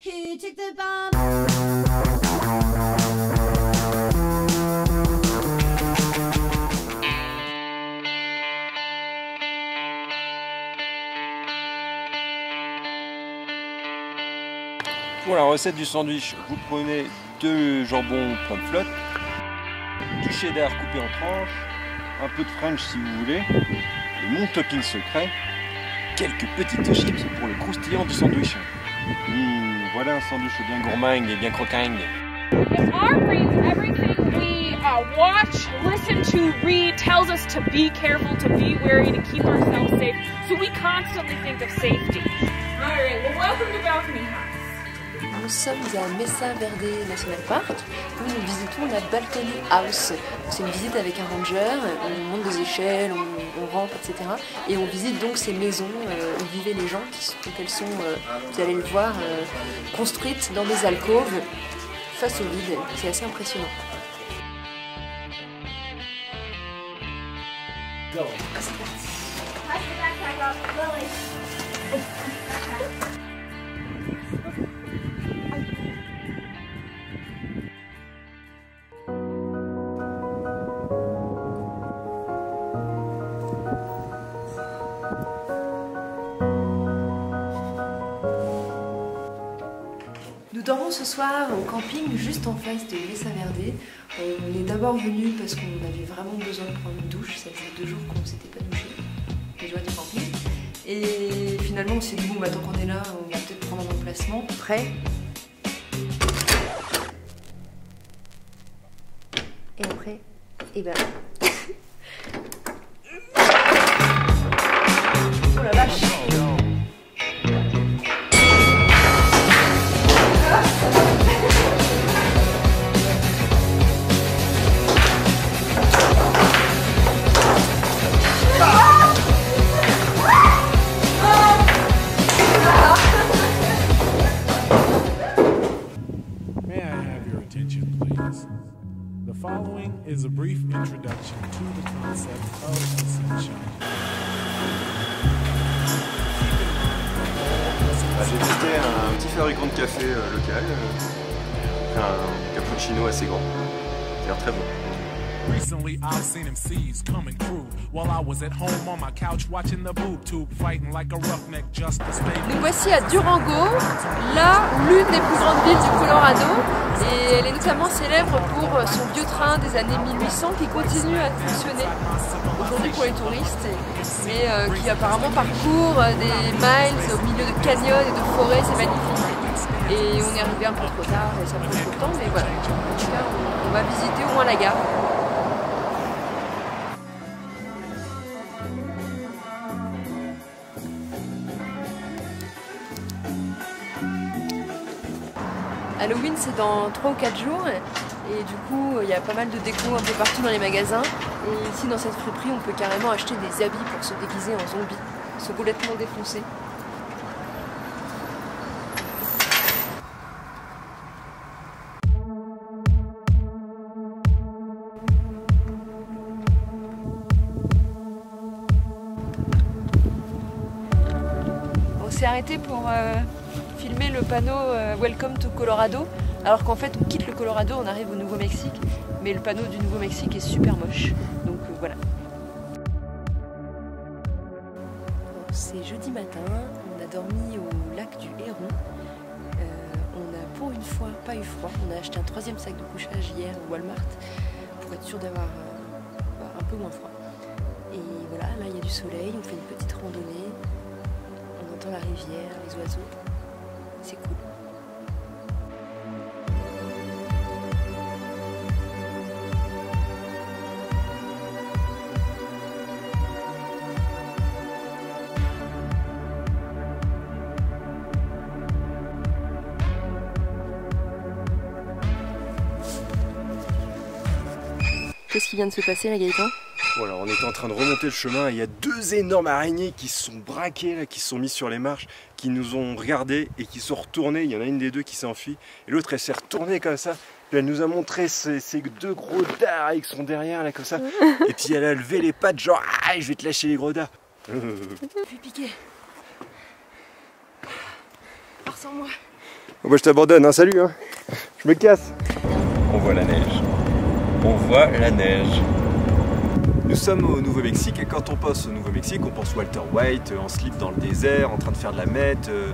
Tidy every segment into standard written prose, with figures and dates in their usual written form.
Who took the bomb? Pour la recette du sandwich, vous prenez 2 jambons plein de flotte, du cheddar coupé en tranches, un peu de French si vous voulez, et mon topping secret, quelques petites chips pour le croustillant du sandwich. Voilà un sandwich bien gourmand et bien croquant. Our brains, everything we watch, listen to, read, tells us to be careful, to be wary, to keep ourselves safe. So we constantly think of safety. All right, well, welcome to Balcony House. Nous sommes à Mesa Verde National Park où nous visitons la Balcony House. C'est une visite avec un ranger, on monte des échelles, on rampe, etc. Et on visite donc ces maisons où vivaient les gens, elles sont, vous allez le voir, construites dans des alcôves face au vide. C'est assez impressionnant. Nous dormons ce soir au camping juste en face de Mesa Verde. On est d'abord venu parce qu'on avait vraiment besoin de prendre une douche. Ça faisait 2 jours qu'on ne s'était pas douché. Les joies du camping. Et finalement on s'est dit bon bah tant qu'on est là, on va peut-être prendre un emplacement prêt. Et après, et ben. Oh la vache! The following is a brief introduction to the concept of Ascension. J'ai testé un petit fabricant de café local, un cappuccino assez grand. Ça a l'air très bon. Recently, I've seen MCs coming through while I was at home on my couch watching the boob tube, fighting like a roughneck just to stay. Nous voici à Durango, là l'une des plus grandes villes du Colorado, et elle est notamment célèbre pour son vieux train des années 1800 qui continue à fonctionner aujourd'hui pour les touristes, mais qui apparemment parcourt des miles au milieu de canyons et de forêts, c'est magnifique. Et on est arrivé un peu trop tard et ça prend trop de temps, mais voilà, en tout cas on va visiter au moins la gare. Halloween c'est dans 3 ou 4 jours et du coup il y a pas mal de déco un peu partout dans les magasins et ici dans cette friperie on peut carrément acheter des habits pour se déguiser en zombies. Ils sont complètement défoncés. On s'est arrêté pour filmer le panneau Welcome to Colorado, alors qu'en fait on quitte le Colorado, on arrive au Nouveau-Mexique, mais le panneau du Nouveau-Mexique est super moche, donc voilà. C'est jeudi matin, on a dormi au lac du Héron, on a pour une fois pas eu froid, on a acheté un 3e sac de couchage hier au Walmart pour être sûr d'avoir un peu moins froid. Et voilà, là il y a du soleil, on fait une petite randonnée, on entend la rivière, les oiseaux. C'est cool. Qu'est-ce qui vient de se passer là, Gaëtan? Voilà, on était en train de remonter le chemin et il y a 2 énormes araignées qui se sont braquées, là, qui se sont mises sur les marches, qui nous ont regardés et qui sont retournées. Il y en a une des 2 qui s'est enfuie et l'autre elle s'est retournée comme ça. Puis elle nous a montré ces 2 gros dards qui sont derrière là comme ça. Et puis elle a levé les pattes genre ah, je vais te lâcher les gros dards. Je vais piquer. Sans moi. Bon, bah, je t'abandonne, hein. Salut, hein. Je me casse. On voit la neige. On voit la neige. Nous sommes au Nouveau-Mexique et quand on pense au Nouveau-Mexique, on pense Walter White en slip dans le désert, en train de faire de la meth, du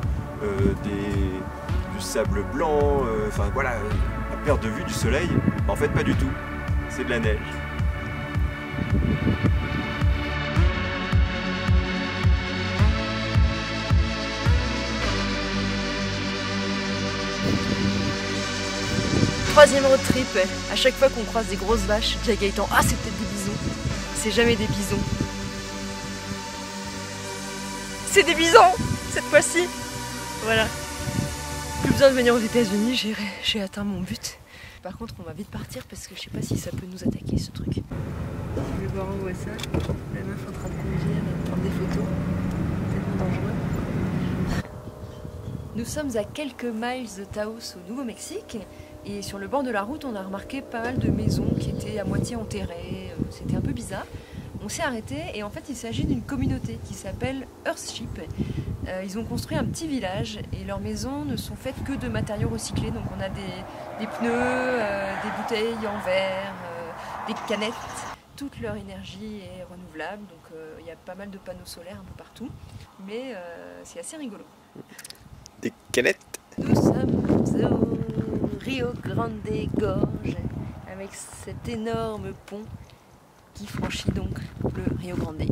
sable blanc, enfin voilà, à perte de vue du soleil. En fait, pas du tout. C'est de la neige. Troisième road trip, à chaque fois qu'on croise des grosses vaches, je dis à Gaëtan, ah c'est peut-être des bisons. C'est jamais des bisons. C'est des bisons cette fois-ci. Voilà. Plus besoin de venir aux États-Unis, j'ai atteint mon but. Par contre, on va vite partir parce que je sais pas si ça peut nous attaquer ce truc. Je vais voir où est ça. La meuf en train de conduire et de prendre des photos. Tellement dangereux. Nous sommes à quelques miles de Taos au Nouveau-Mexique. Et sur le bord de la route, on a remarqué pas mal de maisons qui étaient à moitié enterrées. C'était un peu bizarre. On s'est arrêté et en fait, il s'agit d'une communauté qui s'appelle Earthship. Ils ont construit un petit village et leurs maisons ne sont faites que de matériaux recyclés. Donc on a des pneus, des bouteilles en verre, des canettes. Toute leur énergie est renouvelable. Donc il y a pas mal de panneaux solaires un peu partout. Mais c'est assez rigolo. Des canettes. Nous sommes au Rio Grande Gorge avec cet énorme pont qui franchit donc le Rio Grande. Et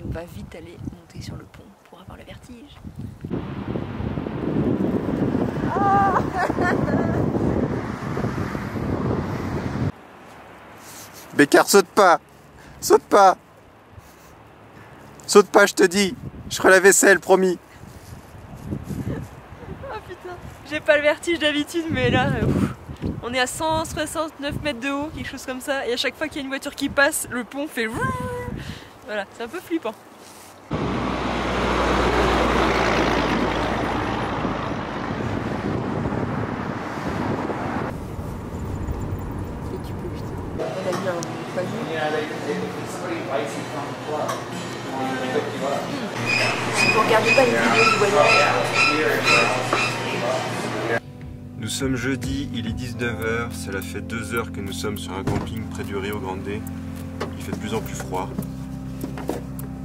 on va vite aller monter sur le pont pour avoir le vertige. Ah Bécard, saute pas! Saute pas! Saute pas, je te dis! Je ferai la vaisselle, promis! Oh putain, j'ai pas le vertige d'habitude, mais là, on est à 169 mètres de haut, quelque chose comme ça, et à chaque fois qu'il y a une voiture qui passe, le pont fait... Voilà, c'est un peu flippant. Si vous regardez pas les vidéos du voyage. Nous sommes jeudi, il est 19h, cela fait 2 heures que nous sommes sur un camping près du Rio Grande. Il fait de plus en plus froid.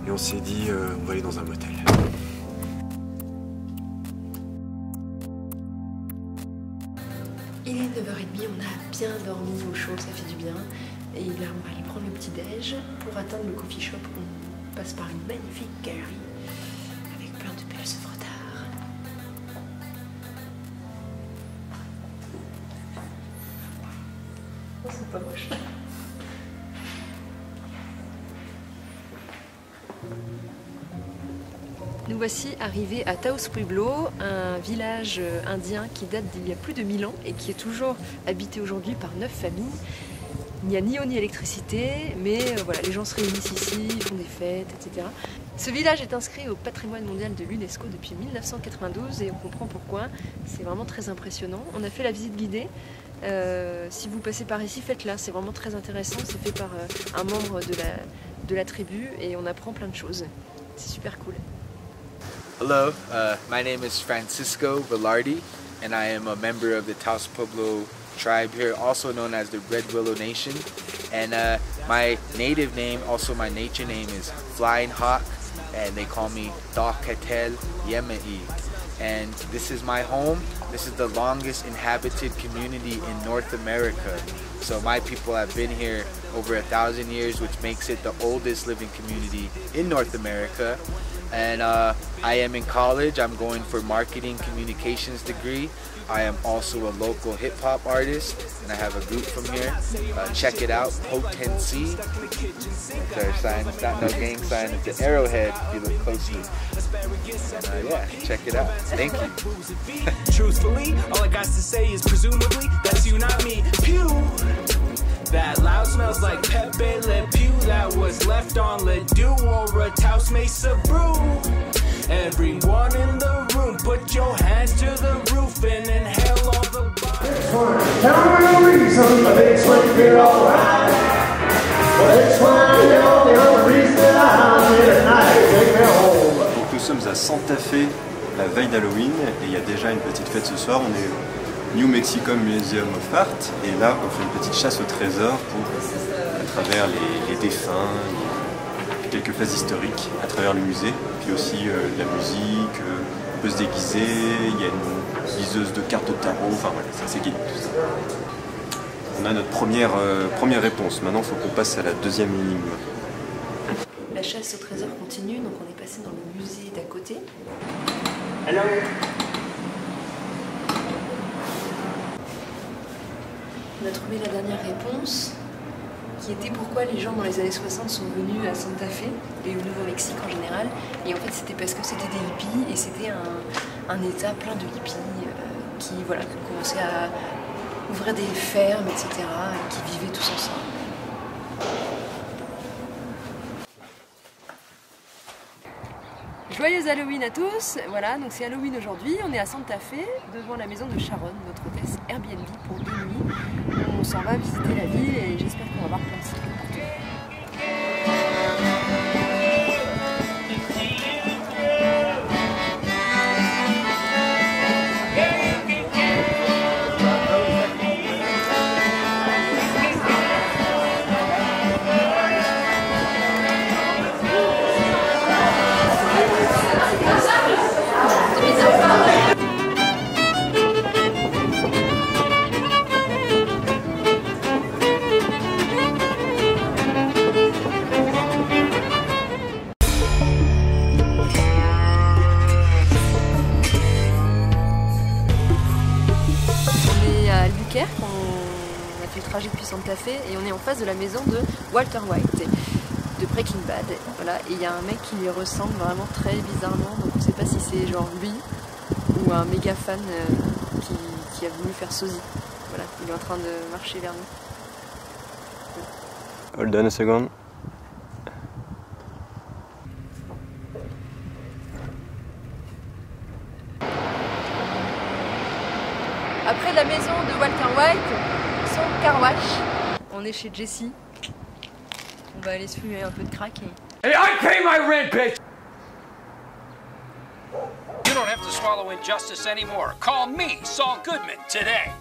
Et on s'est dit, on va aller dans un motel. Il est 9h30, on a bien dormi au chaud, ça fait du bien. Et là, on va aller prendre le petit-déj. Pour atteindre le coffee shop, on passe par une magnifique galerie avec plein de belles œuvres d'art. Oh, c'est pas moche. Nous voici arrivés à Taos Pueblo, un village indien qui date d'il y a plus de 1000 ans et qui est toujours habité aujourd'hui par 9 familles. Il n'y a ni eau ni électricité, mais voilà, les gens se réunissent ici, font des fêtes, etc. Ce village est inscrit au patrimoine mondial de l'UNESCO depuis 1992 et on comprend pourquoi. C'est vraiment très impressionnant. On a fait la visite guidée. Si vous passez par ici, faites-la. C'est vraiment très intéressant. C'est fait par un membre de la tribu et on apprend plein de choses. C'est super cool. Hello, my name is Francisco Velarde and I am a member of the Taos Pueblo tribe here, also known as the Red Willow Nation. And my native name, also my nature name, is Flying Hawk, and they call me Dawkatel Yemei. And this is my home. This is the longest inhabited community in North America. So my people have been here over 1,000 years, which makes it the oldest living community in North America. And I am in college. I'm going for marketing communications degree. I am also a local hip-hop artist, and I have a group from here. Check it out, Potency. Their sign, it's not no gang sign, it's an arrowhead if you look closely. Yeah, check it out. Thank you. Truthfully, all I got to say is presumably that's you, not me. Pew! That loud smells like Pepe Le Pew that was left on Le Dew or a Taos Mesa brew. Everyone in the room, put your hands to the roof and inhale all the bodies. Tell me no reason, but it's when you feel alright. But it's when you're the only reason that I'm here tonight. Take me home. Donc nous sommes à Santa Fe, la veille d'Halloween et il y a déjà une petite fête ce soir. On est au New Mexico Museum of Art et là on fait une petite chasse au trésor à travers les défunts, quelques phases historiques à travers le musée, puis aussi de la musique, on peut se déguiser, il y a une liseuse de cartes de tarot, enfin voilà, c'est gay tout ça. On a notre première réponse, maintenant il faut qu'on passe à la deuxième énigme. La chasse au trésor continue, donc on est passé dans le musée d'à côté. Hello. On a trouvé la dernière réponse, qui était pourquoi les gens dans les années 60 sont venus à Santa Fe et au Nouveau-Mexique en général. Et en fait c'était parce que c'était des hippies et c'était un état plein de hippies qui commençaient à ouvrir des fermes, etc. et qui vivaient tous ensemble. Joyeux Halloween à tous! Voilà, donc c'est Halloween aujourd'hui, on est à Santa Fe, devant la maison de Sharon, notre hôtesse Airbnb pour 2 nuits. On s'en va visiter la ville et j'espère qu'on va voir plein de cycles partout. On a fait le trajet depuis Santa Fe et on est en face de la maison de Walter White de Breaking Bad. Voilà, et il y a un mec qui lui ressemble vraiment très bizarrement, donc on ne sait pas si c'est genre lui ou un méga fan qui a voulu faire sosie. Voilà, il est en train de marcher vers nous. Hold on a second. Après la maison de Walter White, son car wash. On est chez Jessie. On va aller se fumer un peu de crack et... Hey, I pay my rent, bitch! You don't have to swallow injustice anymore. Call me, Saul Goodman, today.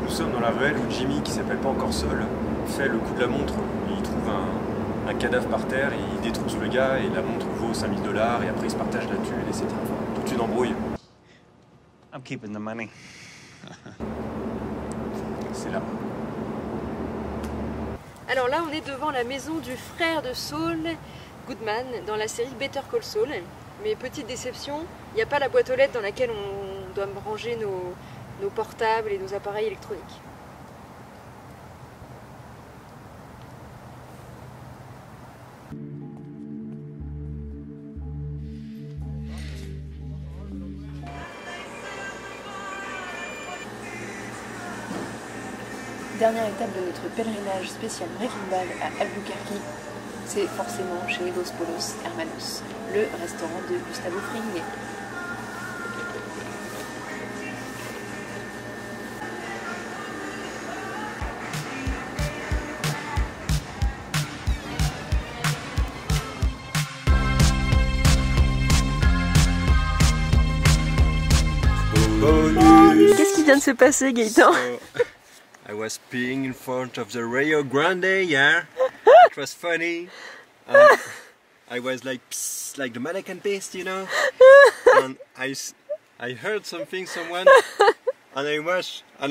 Nous sommes dans la ruelle où Jimmy, qui s'appelle pas encore Saul, fait le coup de la montre. Il trouve un cadavre par terre, et il détrousse le gars et la montre vaut 5 000 $, et après ils se partagent la thune et c'est toute une embrouille. I'm keeping the money. C'est là. Alors là, on est devant la maison du frère de Saul Goodman dans la série Better Call Saul. Mais petite déception, il n'y a pas la boîte aux lettres dans laquelle on doit ranger nos portables et nos appareils électroniques. Dernière étape de notre pèlerinage spécial Breaking Bad à Albuquerque, c'est forcément chez Los Polos Hermanos, le restaurant de Gustavo Fring. Qu'est-ce qui vient de se passer, Gaëtan? I was peeing in front of the Rio Grande, yeah. It was funny. I was like, psst, like the mannequin pissed, you know. And I heard something, someone, and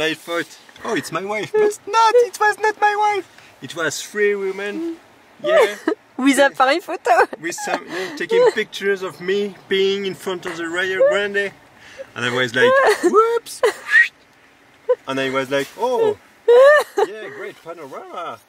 I thought, oh, it's my wife. But not, it was not my wife. It was 3 women, yeah. With appareil photo. With some, taking pictures of me peeing in front of the Rio Grande. And I was like, whoops. And I was like, oh, yeah, great panorama.